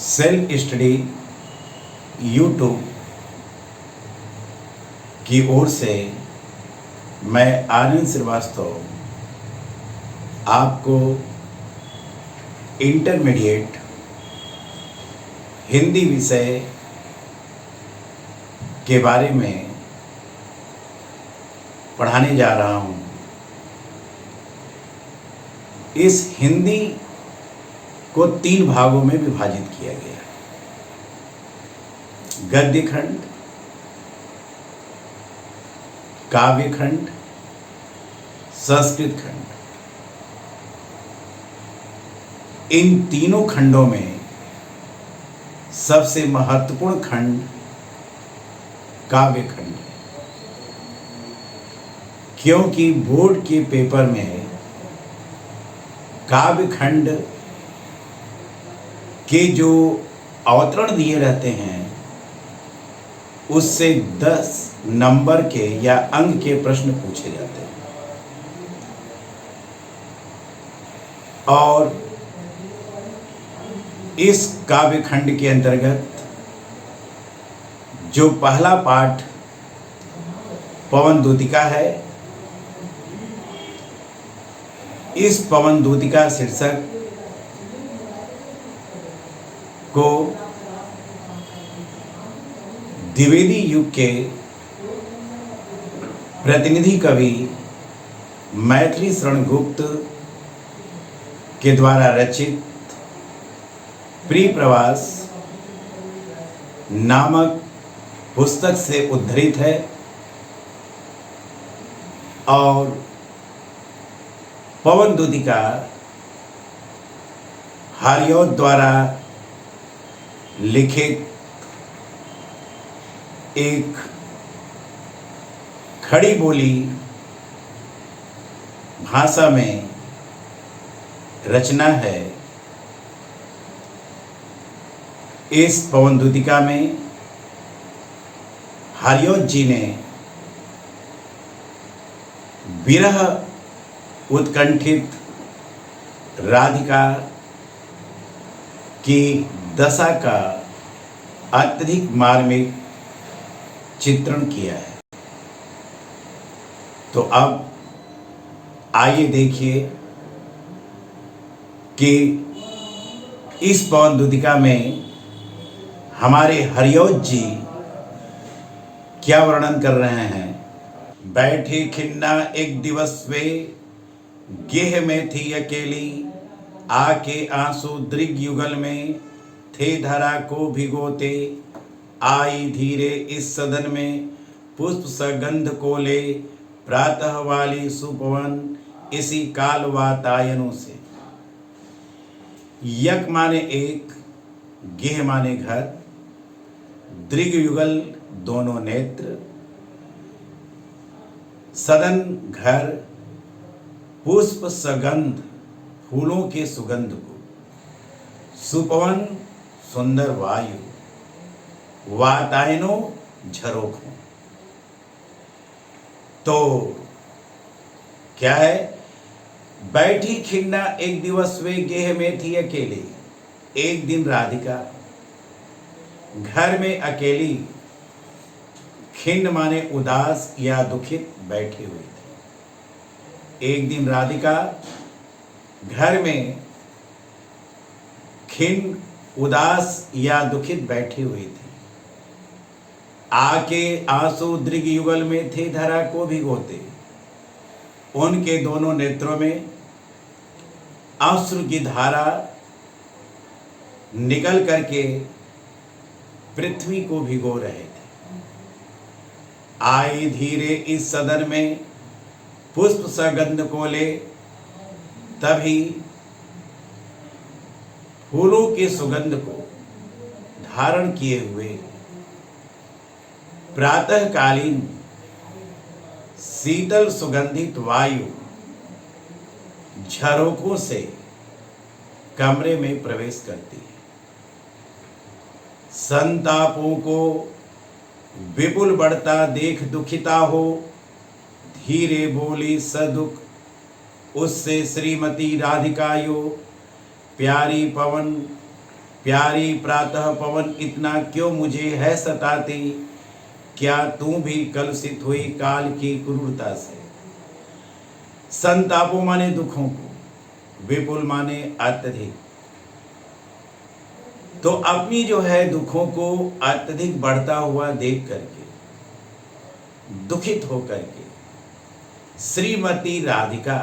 Self study YouTube की ओर से मैं आनंद श्रीवास्तव आपको इंटरमीडिएट हिंदी विषय के बारे में पढ़ाने जा रहा हूँ। इस हिंदी को 3 भागों में विभाजित किया गया है। गद्य खंड, काव्य खंड, संस्कृत खंड। इन तीनों खंडों में सबसे महत्वपूर्ण खंड काव्य खंड है, क्योंकि बोर्ड के पेपर में काव्य खंड के जो अवतरण दिए रहते हैं उससे 10 नंबर के या अंक के प्रश्न पूछे जाते हैं। और इस काव्य खंड के अंतर्गत जो पहला पाठ पवन दूतिका है, इस पवन दूतिका शीर्षक को द्विवेदी युग के प्रतिनिधि कवि मैथिली शरण गुप्त के द्वारा रचित प्रिय प्रवास नामक पुस्तक से उद्धृत है और पवन दूतिका हरिऔध द्वारा लिखित एक खड़ी बोली भाषा में रचना है। इस पवन दूतिका में हरिऔध जी ने विरह उत्कंठित राधिका की दशा का अत्यधिक मार्मिक चित्रण किया है। तो अब आइए देखिए कि इस पवन दूतिका में हमारे हरिऔध जी क्या वर्णन कर रहे हैं। बैठी खिन्ना एक दिवस वे, गेह में थी अकेली, आके आंसू दृग युगल में, थे धरा को भिगोते, आई धीरे इस सदन में, पुष्प सगंध को ले, प्रातः वाली सुपवन, इसी काल वातायनों से। यक माने एक, गेह माने घर, दृग युगल दोनों नेत्र, सदन घर, पुष्प सगंध फूलों के सुगंध को, सुपवन सुंदर वायु, वातायनों झरोखों। तो क्या है, बैठी खिन्ना एक दिवस वे, गेह में थी अकेली। एक दिन राधिका घर में अकेली, खिन्न माने उदास या दुखित बैठी हुई थी। एक दिन राधिका घर में खिन्न उदास या दुखित बैठी हुई थी। आके आंसू दृग युगल में थे धरा को भिगोते, उनके दोनों नेत्रों में अश्रु की धारा निकल करके पृथ्वी को भिगो रहे थे। आई धीरे इस सदन में, पुष्प सगंध को ले, तभी फूलों के सुगंध को धारण किए हुए प्रातःकालीन शीतल सुगंधित वायु झरोखों से कमरे में प्रवेश करती है। संतापों को विपुल बढ़ता देख दुखिता हो, धीरे बोली सदुख उससे श्रीमती राधिकायो, प्यारी पवन प्यारी प्रातः पवन इतना क्यों मुझे है सताती, क्या तू भी कलुषित हुई काल की क्रूरता से। संतापों माने दुखों को, विपुल माने अत्यधिक। तो अपनी जो है दुखों को अत्यधिक बढ़ता हुआ देख करके, दुखित होकर के श्रीमती राधिका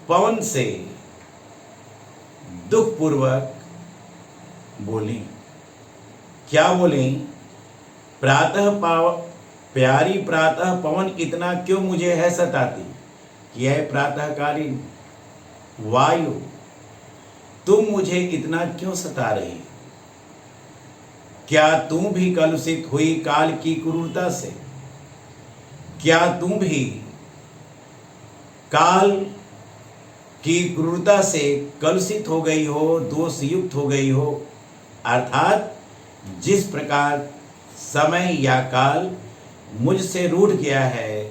पवन से दुखपूर्वक बोली। क्या बोली? प्यारी प्रातः पवन इतना क्यों मुझे है सताती, कि यह प्रातःकालीन वायु तुम मुझे इतना क्यों सता रही। क्या तुम भी कलुषित हुई काल की क्रूरता से, क्या तुम भी काल की क्रूरता से कलुषित हो गई हो, दोष युक्त हो गई हो। अर्थात जिस प्रकार समय या काल मुझसे रूठ गया है,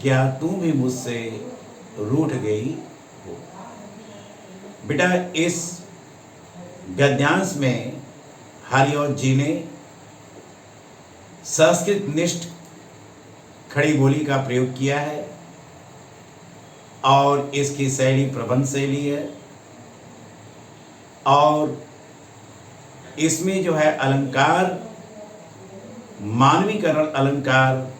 क्या तुम भी मुझसे रूठ गई हो। बेटा, इस गद्यांश में हरिऔध जी ने संस्कृत निष्ठ खड़ी बोली का प्रयोग किया है और इसकी शैली प्रबंध शैली है। और इसमें जो है अलंकार, मानवीकरण अलंकार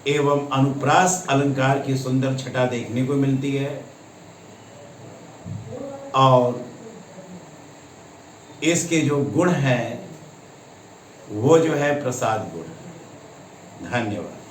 एवं अनुप्रास अलंकार की सुंदर छटा देखने को मिलती है। और इसके जो गुण हैं वो जो है प्रसाद गुण है। धन्यवाद।